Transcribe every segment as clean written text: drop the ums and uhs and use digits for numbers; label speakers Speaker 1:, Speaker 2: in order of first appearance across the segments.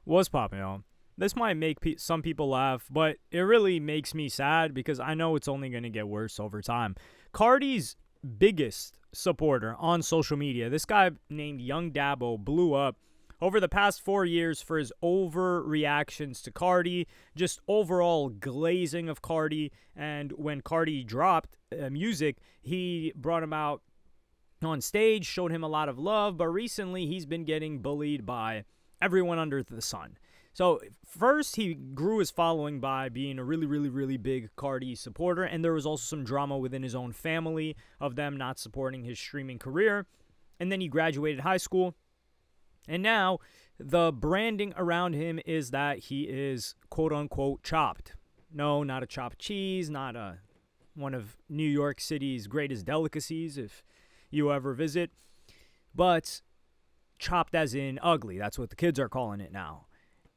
Speaker 1: was popping on. This might make some people laugh, but it really makes me sad because I know it's only going to get worse over time. Carti's biggest supporter on social media, this guy named Young Dabo, blew up over the past 4 years for his overreactions to Carti, just overall glazing of Carti. And when Carti dropped music, he brought him out on stage, showed him a lot of love, but recently he's been getting bullied by everyone under the sun. So first, he grew his following by being a really, really, really big Carti supporter, and there was also some drama within his own family of them not supporting his streaming career. And then he graduated high school, and now the branding around him is that he is quote-unquote chopped. No, not a chopped cheese, not one of New York City's greatest delicacies if you ever visit, but chopped as in ugly. That's what the kids are calling it now.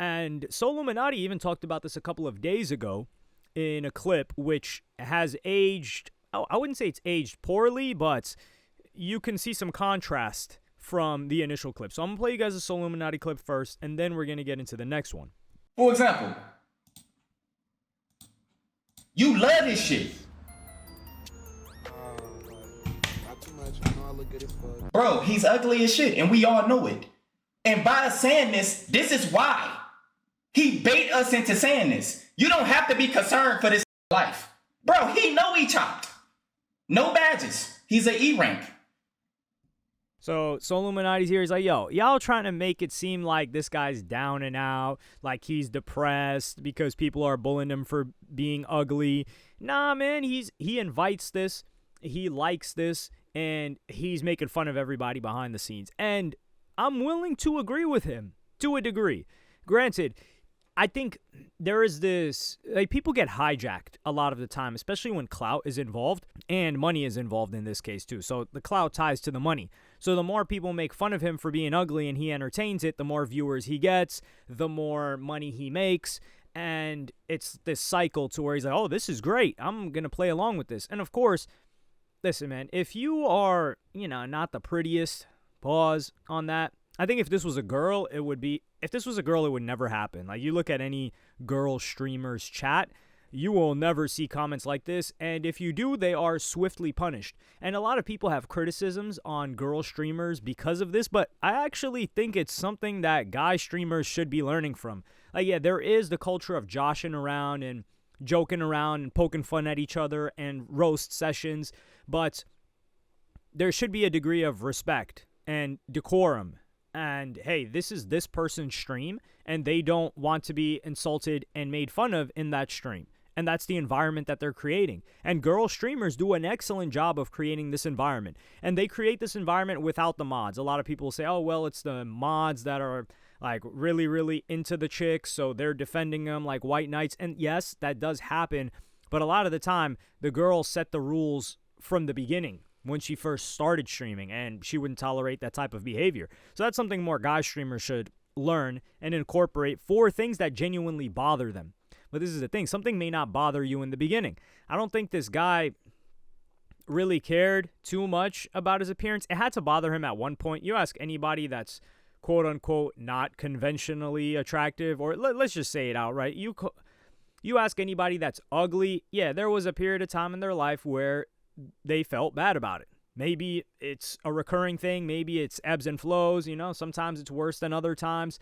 Speaker 1: And Soluminati even talked about this a couple of days ago in a clip which has aged, I wouldn't say it's aged poorly, but you can see some contrast from the initial clip. So I'm going to play you guys a Soluminati clip first, and then we're going to get into the next one.
Speaker 2: For example, you love this shit.
Speaker 3: Not too much. You know I look good as fuck.
Speaker 2: Bro, he's ugly as shit, and we all know it. And by us saying this is why. He bait us into saying this. You don't have to be concerned for this life. Bro, he know he chopped. No badges. He's an E rank.
Speaker 1: So Soluminati's here. He's like, yo, y'all trying to make it seem like this guy's down and out, like he's depressed because people are bullying him for being ugly. Nah, man, he invites this. He likes this, and he's making fun of everybody behind the scenes. And I'm willing to agree with him to a degree. Granted, I think there is this, like, people get hijacked a lot of the time, especially when clout is involved and money is involved in this case too. So the clout ties to the money. So the more people make fun of him for being ugly and he entertains it, the more viewers he gets, the more money he makes. And it's this cycle to where he's like, oh, this is great. I'm going to play along with this. And of course, listen, man, if you are, not the prettiest, pause on that. I think if this was a girl, it would never happen. Like, you look at any girl streamer's chat, you will never see comments like this. And if you do, they are swiftly punished. And a lot of people have criticisms on girl streamers because of this, but I actually think it's something that guy streamers should be learning from. Like, yeah, there is the culture of joshing around and joking around and poking fun at each other and roast sessions, but there should be a degree of respect and decorum. And hey, this is this person's stream, and they don't want to be insulted and made fun of in that stream. And that's the environment that they're creating. And girl streamers do an excellent job of creating this environment. And they create this environment without the mods. A lot of people say, oh, well, it's the mods that are like really, really into the chicks, so they're defending them like white knights. And yes, that does happen. But a lot of the time, the girls set the rules from the beginning when she first started streaming, and she wouldn't tolerate that type of behavior. So that's something more guy streamers should learn and incorporate for things that genuinely bother them. But this is the thing. Something may not bother you in the beginning. I don't think this guy really cared too much about his appearance. It had to bother him at one point. You ask anybody that's quote-unquote not conventionally attractive, or let's just say it outright. You ask anybody that's ugly, yeah, there was a period of time in their life where they felt bad about it. Maybe it's a recurring thing. Maybe it's ebbs and flows. Sometimes it's worse than other times.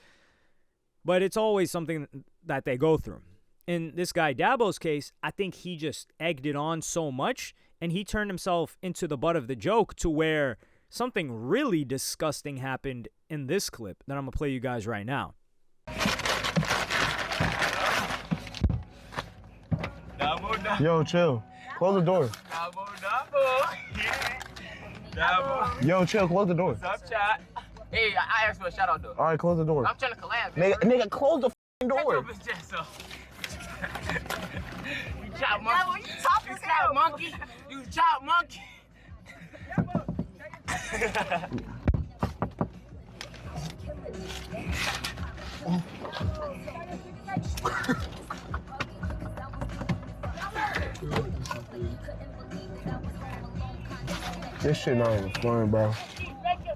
Speaker 1: But it's always something that they go through. In this guy Dabo's case, I think he just egged it on so much, and he turned himself into the butt of the joke to where something really disgusting happened in this clip that I'm going to play you guys right now.
Speaker 3: Yo, chill. Close the door.
Speaker 4: Dabo.
Speaker 3: Yo, chill. Close the door.
Speaker 4: What's up, chat? Hey, I asked for a shout out though.
Speaker 3: All right, close the door.
Speaker 4: I'm trying to collab, man.
Speaker 3: Nigga, close the door.
Speaker 4: You chop monkey. You chop monkey. You chop monkey.
Speaker 3: This shit not even fun, bro.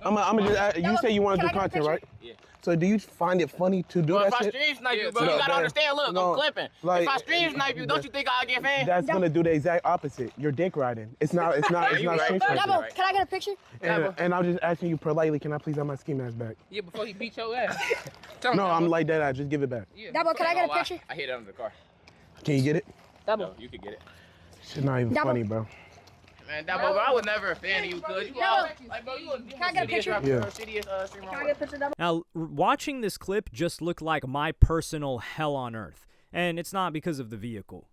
Speaker 3: I'm just, you say you want to do content, right?
Speaker 4: Yeah.
Speaker 3: So do you find it funny to do
Speaker 4: Bro, if
Speaker 3: that
Speaker 4: I
Speaker 3: shit?
Speaker 4: stream snipe you, bro,
Speaker 3: No,
Speaker 4: you gotta
Speaker 3: man.
Speaker 4: understand. Look,
Speaker 3: No,
Speaker 4: I'm clipping.
Speaker 3: like,
Speaker 4: if I stream snipe you, don't you think I'll get fans?
Speaker 3: That's gonna do the exact opposite. You're dick riding. It's not
Speaker 4: you right.
Speaker 3: stream sniping.
Speaker 5: Dabo, can I get a picture?
Speaker 3: And I'm just asking you politely, can I please have my ski mask back?
Speaker 4: Yeah, before he beat your ass. Tell him,
Speaker 3: No,
Speaker 4: Dabo.
Speaker 3: I'm like that. I just give it back.
Speaker 4: Yeah,
Speaker 5: Dabo, can I get a
Speaker 4: why?
Speaker 5: picture?
Speaker 4: I hit it under the car.
Speaker 3: Can you get it?
Speaker 5: Dabo.
Speaker 4: No, you could get it.
Speaker 3: Shit not even
Speaker 5: Dabo.
Speaker 3: funny, bro.
Speaker 4: Man, Dabo, bro, I was never a fan of you, cuz. You always, like, bro, you a
Speaker 5: Can I get a picture?
Speaker 3: Yeah.
Speaker 5: Can I get a picture, Dabo?
Speaker 1: Now, watching this clip just looked like my personal hell on earth. And it's not because of the vehicle.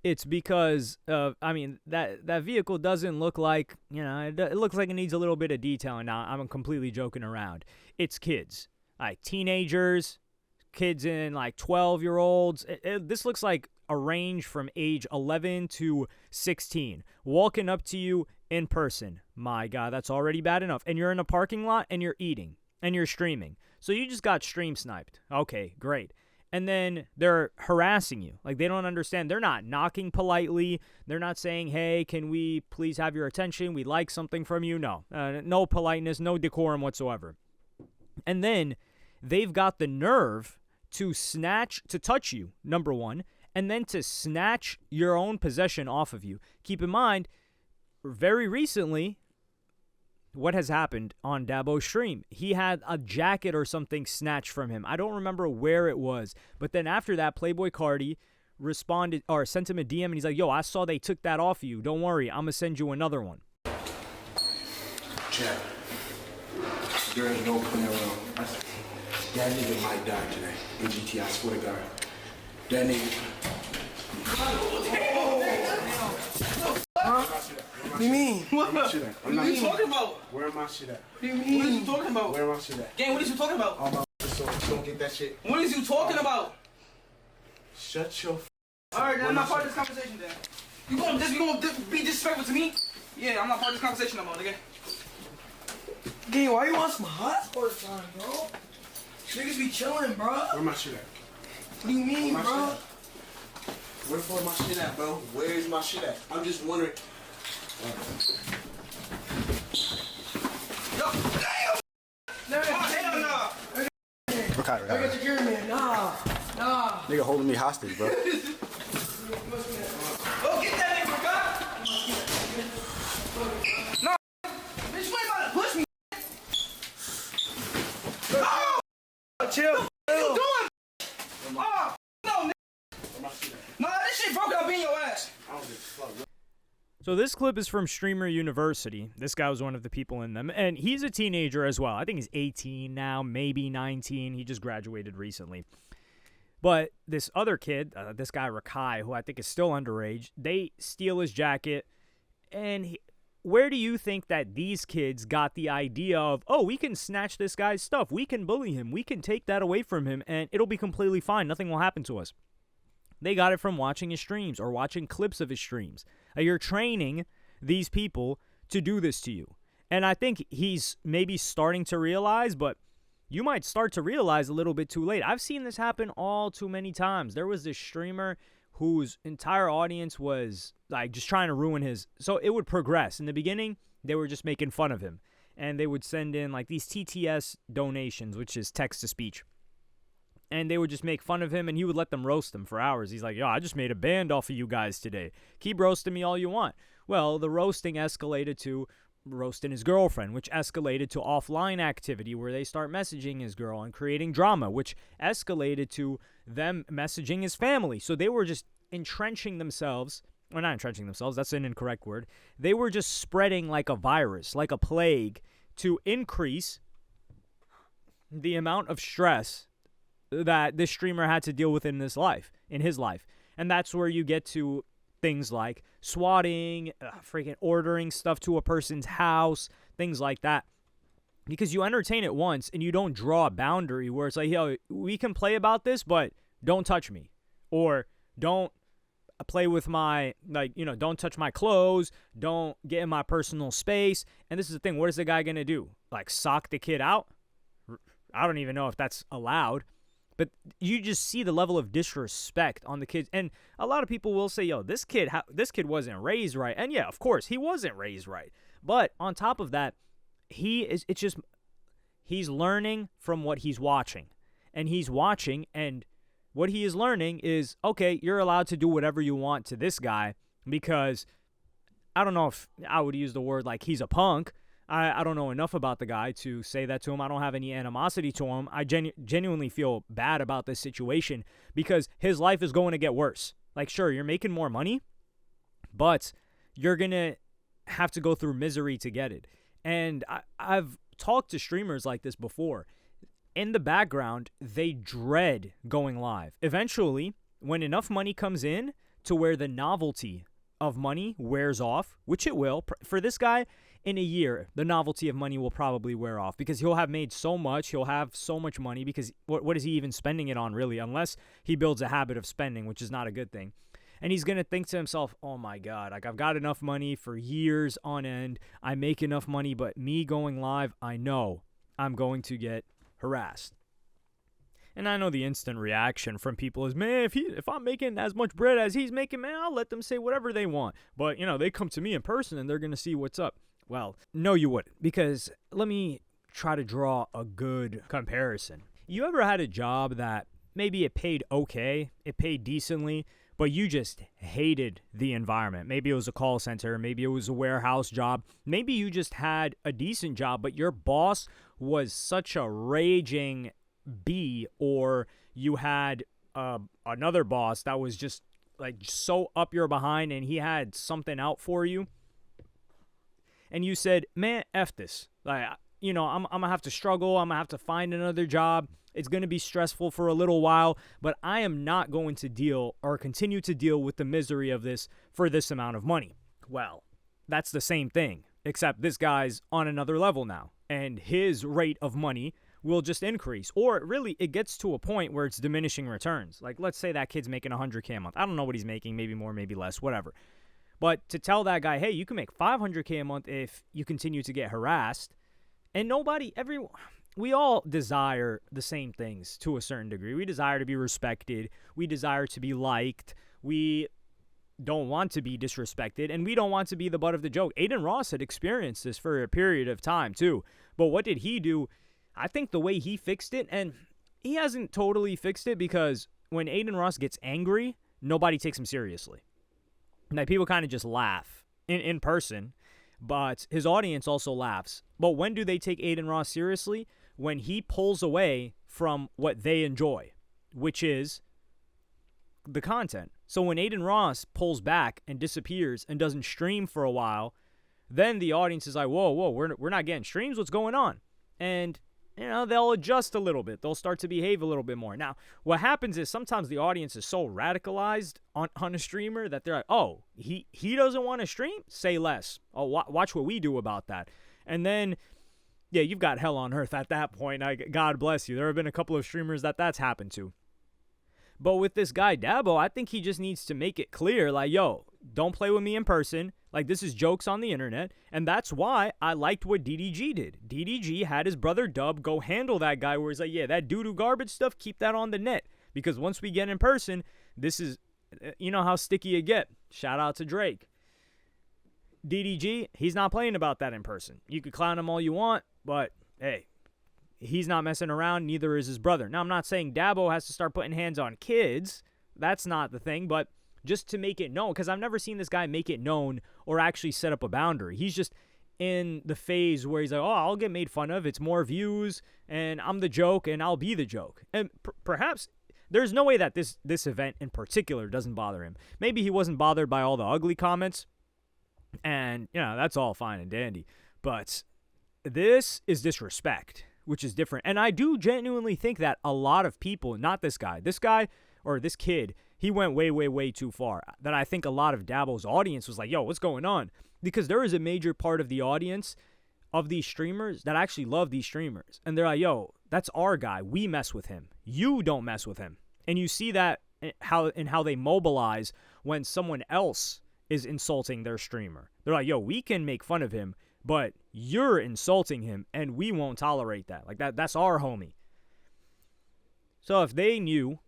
Speaker 1: It's because, I mean, that vehicle doesn't look like, you know, it looks like it needs a little bit of detailing. Now, I'm completely joking around. It's kids, like teenagers, kids in like 12-year-olds. This looks like a range from age 11 to 16 walking up to you in person. My God, that's already bad enough. And you're in a parking lot and you're eating and you're streaming. So you just got stream sniped. Okay, great. And then they're harassing you. Like, they don't understand. They're not knocking politely. They're not saying, hey, can we please have your attention? We'd like something from you. No, no politeness, no decorum whatsoever. And then they've got the nerve to touch you, number one, and then to snatch your own possession off of you. Keep in mind, very recently, what has happened on Dabo's stream? He had a jacket or something snatched from him. I don't remember where it was. But then after that, Playboy Carti responded or sent him a DM, and he's like, yo, I saw they took that off of you. Don't worry, I'm going to send you another one.
Speaker 6: Chad, there is no playing around. That nigga might die today in GT, I swear to God. That nigga. What do you mean? What are you talking about? Where am I shit at? What do you mean? What are you talking about? Where am I shit at?
Speaker 4: Gang, what is you talking about?
Speaker 6: All my so don't get that shit.
Speaker 4: What is you talking about?
Speaker 6: Shut your
Speaker 4: Alright, then I'm not part of this conversation then. You gonna be disrespectful to me? Yeah, I'm not part of this conversation no more, nigga.
Speaker 7: Gang, why you want some hot sport time, bro? Niggas be chilling, bro.
Speaker 6: Where my shit at?
Speaker 7: What do you mean,
Speaker 6: Where my
Speaker 7: bro?
Speaker 6: shit at? Where the fuck my shit at, bro? Where is my shit at? I'm just wondering.
Speaker 7: Yo, damn! No, hell no.
Speaker 6: Okay,
Speaker 7: Look at the gear, man. Nah.
Speaker 6: Nigga holding me hostage, bro.
Speaker 7: Go get that nigga, bro. Nah. Bitch, you ain't about to push me. Oh! Chill. What you doing? Oh, no, nigga. Nah, this shit broke out being your ass.
Speaker 1: So this clip is from Streamer University. This guy was one of the people in them, and he's a teenager as well. I think he's 18 now, maybe 19. He just graduated recently. But this other kid, this guy Rakai, who I think is still underage, they steal his jacket. And where do you think that these kids got the idea of, oh, we can snatch this guy's stuff, we can bully him, we can take that away from him, and it'll be completely fine, nothing will happen to us? They got it from watching his streams or watching clips of his streams. You're training these people to do this to you. And I think he's maybe starting to realize, but you might start to realize a little bit too late. I've seen this happen all too many times. There was this streamer whose entire audience was like just trying to ruin his. So it would progress. In the beginning, they were just making fun of him. And they would send in like these TTS donations, which is text to speech. And they would just make fun of him, and he would let them roast him for hours. He's like, yo, I just made a band off of you guys today. Keep roasting me all you want. Well, the roasting escalated to roasting his girlfriend, which escalated to offline activity where they start messaging his girl and creating drama, which escalated to them messaging his family. So they were just entrenching themselves. Well, not entrenching themselves. That's an incorrect word. They were just spreading like a virus, like a plague, to increase the amount of stress that this streamer had to deal with in his life. And that's where you get to things like swatting, freaking ordering stuff to a person's house, things like that. Because you entertain it once and you don't draw a boundary where it's like, yo, we can play about this, but don't touch me. Or don't play with my, like, you know, don't touch my clothes, don't get in my personal space. And this is the thing, what is the guy going to do? Like sock the kid out? I don't even know if that's allowed. But you just see the level of disrespect on the kids. And a lot of people will say, yo, this kid wasn't raised right. And yeah, of course, he wasn't raised right. But on top of that, he's learning from what he's watching. And he's watching, and what he is learning is, okay, you're allowed to do whatever you want to this guy because I don't know if I would use the word like he's a punk. I don't know enough about the guy to say that to him. I don't have any animosity to him. I genuinely feel bad about this situation because his life is going to get worse. Like, sure, you're making more money, but you're going to have to go through misery to get it. And I've talked to streamers like this before. In the background, they dread going live. Eventually, when enough money comes in to where the novelty of money wears off, which it will, for this guy, in a year, the novelty of money will probably wear off because he'll have made so much, he'll have so much money because what is he even spending it on really, unless he builds a habit of spending, which is not a good thing. And he's going to think to himself, oh my God, like I've got enough money for years on end. I make enough money, but me going live, I know I'm going to get harassed. And I know the instant reaction from people is, man, if I'm making as much bread as he's making, man, I'll let them say whatever they want. But, they come to me in person and they're going to see what's up. Well, no, you wouldn't, because let me try to draw a good comparison. You ever had a job that maybe it paid okay, it paid decently, but you just hated the environment? Maybe it was a call center, maybe it was a warehouse job, maybe you just had a decent job, but your boss was such a raging B, or you had another boss that was just like so up your behind and he had something out for you. And you said, man, F this. Like, I'm going to have to struggle. I'm going to have to find another job. It's going to be stressful for a little while, but I am not going to deal or continue to deal with the misery of this for this amount of money. Well, that's the same thing, except this guy's on another level now, and his rate of money will just increase. Or really, it gets to a point where it's diminishing returns. Like, let's say that kid's making $100K a month. I don't know what he's making, maybe more, maybe less, whatever. But to tell that guy, hey, you can make $500K a month if you continue to get harassed, and we all desire the same things to a certain degree. We desire to be respected. We desire to be liked. We don't want to be disrespected, and we don't want to be the butt of the joke. Adin Ross had experienced this for a period of time too. But what did he do? I think the way he fixed it, and he hasn't totally fixed it because when Adin Ross gets angry, nobody takes him seriously. Like, people kind of just laugh in person, but his audience also laughs. But when do they take Adin Ross seriously? When he pulls away from what they enjoy, which is the content. So when Adin Ross pulls back and disappears and doesn't stream for a while, then the audience is like, whoa, we're not getting streams. What's going on? And they'll adjust a little bit. They'll start to behave a little bit more. Now, what happens is sometimes the audience is so radicalized on a streamer that they're like, oh, he doesn't want to stream? Say less. Oh, watch what we do about that. And then, yeah, you've got hell on earth at that point. God bless you. There have been a couple of streamers that's happened to. But with this guy, Dabo, I think he just needs to make it clear, like, yo, don't play with me in person. Like, this is jokes on the internet. And that's why I liked what DDG did. DDG had his brother Dub go handle that guy where he's like, yeah, that doo-doo garbage stuff, keep that on the net. Because once we get in person, this is, how sticky you get. Shout out to Drake. DDG, he's not playing about that in person. You could clown him all you want, but hey, he's not messing around, neither is his brother. Now, I'm not saying Dabo has to start putting hands on kids. That's not the thing, but just to make it known, because I've never seen this guy make it known or actually set up a boundary. He's just in the phase where he's like, oh, I'll get made fun of. It's more views, and I'm the joke, and I'll be the joke. And perhaps there's no way that this event in particular doesn't bother him. Maybe he wasn't bothered by all the ugly comments, and, that's all fine and dandy. But this is disrespect, which is different. And I do genuinely think that a lot of people, not this guy, or this kid, he went way, way, way too far. That I think a lot of Dabo's audience was like, yo, what's going on? Because there is a major part of the audience of these streamers that actually love these streamers. And they're like, yo, that's our guy. We mess with him. You don't mess with him. And you see that how they mobilize when someone else is insulting their streamer. They're like, yo, we can make fun of him, but you're insulting him, and we won't tolerate that. Like, that's our homie. So if they knew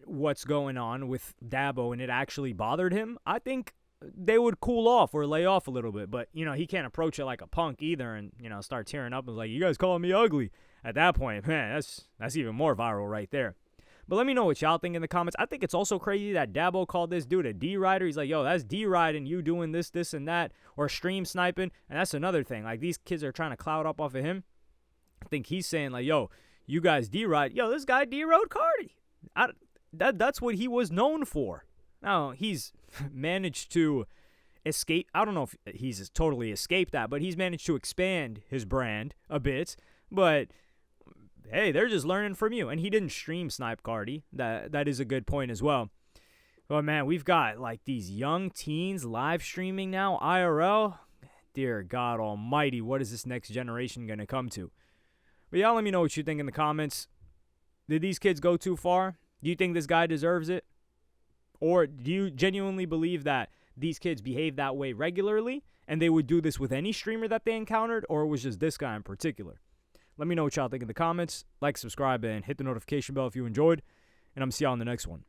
Speaker 1: what's going on with Dabo and it actually bothered him, I think they would cool off or lay off a little bit. But, you know, he can't approach it like a punk either and, you know, start tearing up and like, you guys calling me ugly. At that point, man, that's even more viral right there. But let me know what y'all think in the comments. I think it's also crazy that Dabo called this dude a D-rider. He's like, yo, that's D-riding, you doing this, and that, or stream sniping. And that's another thing. Like, these kids are trying to cloud up off of him. I think he's saying, like, yo, you guys D-ride. Yo, this guy D-rode Carti. That's what he was known for. Now, he's managed to escape. I don't know if he's totally escaped that, but he's managed to expand his brand a bit. But hey, they're just learning from you. And he didn't stream snipe Carti. That is a good point as well. But man, we've got like these young teens live streaming now, IRL. Dear God almighty, what is this next generation going to come to? But y'all let me know what you think in the comments. Did these kids go too far? Do you think this guy deserves it? Or do you genuinely believe that these kids behave that way regularly and they would do this with any streamer that they encountered, or it was just this guy in particular? Let me know what y'all think in the comments. Like, subscribe, and hit the notification bell if you enjoyed. And I'm see y'all in the next one.